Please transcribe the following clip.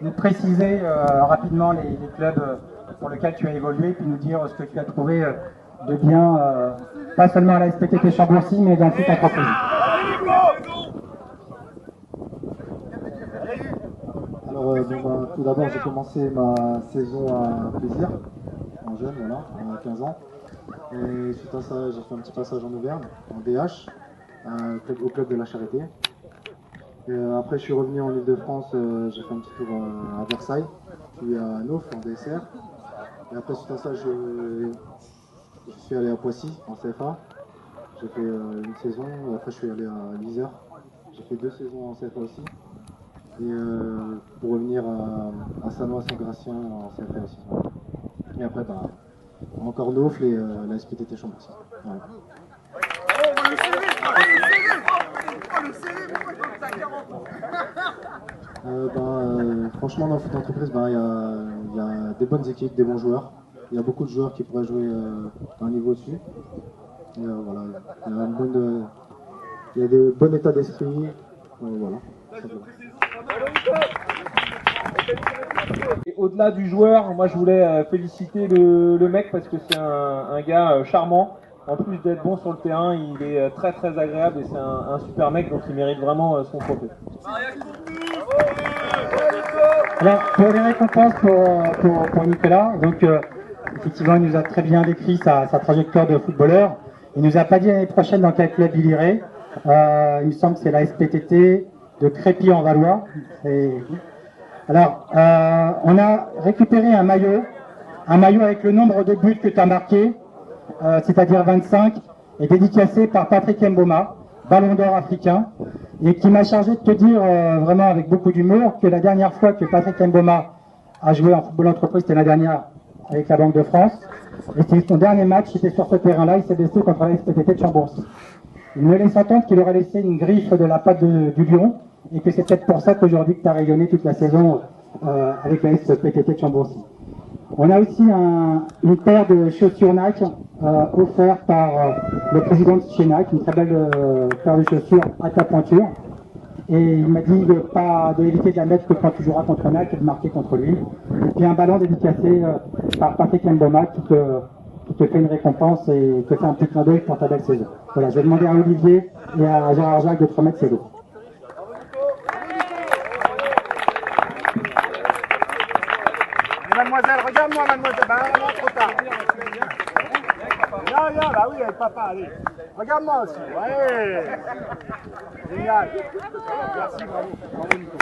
nous préciser rapidement les clubs pour lesquels tu as évolué, puis nous dire ce que tu as trouvé de bien, pas seulement à la SPTT Chambourcy, mais dans toute entreprise. Alors, tout d'abord, j'ai commencé ma saison à Plaisir, en jeune, voilà, à 15 ans. Et suite à ça, j'ai fait un petit passage en Auvergne, en DH, au club de la Charité. Et après, je suis revenu en Ile-de-France, j'ai fait un petit tour à Versailles, puis à Nauf, en DSR. Et après, suite à ça, je suis allé à Poissy, en CFA. J'ai fait une saison, et après, je suis allé à l'Isère. J'ai fait 2 saisons en CFA aussi. Et pour revenir à Sanois-Saint-Gratien en CFA aussi. Et après, encore Nauf et la SPTT Chambourcy. Voilà. Franchement, dans le foot d'entreprise, il y a des bonnes équipes, des bons joueurs. Il y a beaucoup de joueurs qui pourraient jouer à un niveau dessus. Et, voilà, il y a de bons états d'esprit. Voilà. Et au-delà du joueur, moi je voulais féliciter le mec parce que c'est un gars charmant. En plus d'être bon sur le terrain, il est très très agréable et c'est un super mec, donc il mérite vraiment son trophée. Alors, pour les récompenses pour Nicolas, donc effectivement, il nous a très bien décrit sa trajectoire de footballeur. Il nous a pas dit l'année prochaine dans quel club il irait. Il me semble que c'est la SPTT de Crépy en Valois. Alors, on a récupéré un maillot avec le nombre de buts que tu as marqué, c'est-à-dire 25, et dédicacé par Patrick Mboma, Ballon d'Or africain, et qui m'a chargé de te dire vraiment avec beaucoup d'humour que la dernière fois que Patrick Mboma a joué en football entreprise, c'était la dernière avec la Banque de France, et c'était son dernier match, c'était sur ce terrain-là, il s'est blessé contre la SPTT de Chambourcy. Il me laisse entendre qu'il aurait laissé une griffe de la patte du lion, et que c'est peut-être pour ça qu'aujourd'hui tu as rayonné toute la saison avec la SPTT de Chambourcy. On a aussi une paire de chaussures Nike offertes par le président de chez Nike, une très belle paire de chaussures à ta pointure. Et il m'a dit d'éviter de la mettre que quand tu joueras contre Nike et de marquer contre lui. Et puis un ballon dédicacé par Patrick Mboma qui te fait une récompense et te fait un petit clin d'œil pour ta belle saison. Voilà, je vais demander à Olivier et à Gérard Jacques de te remettre ces deux. Mademoiselle, regarde-moi, mademoiselle. Non, trop tard. Viens, bah oui, avec papa, allez. Regarde-moi aussi. Ouais. Génial. Merci, bravo. Bravo, Nico.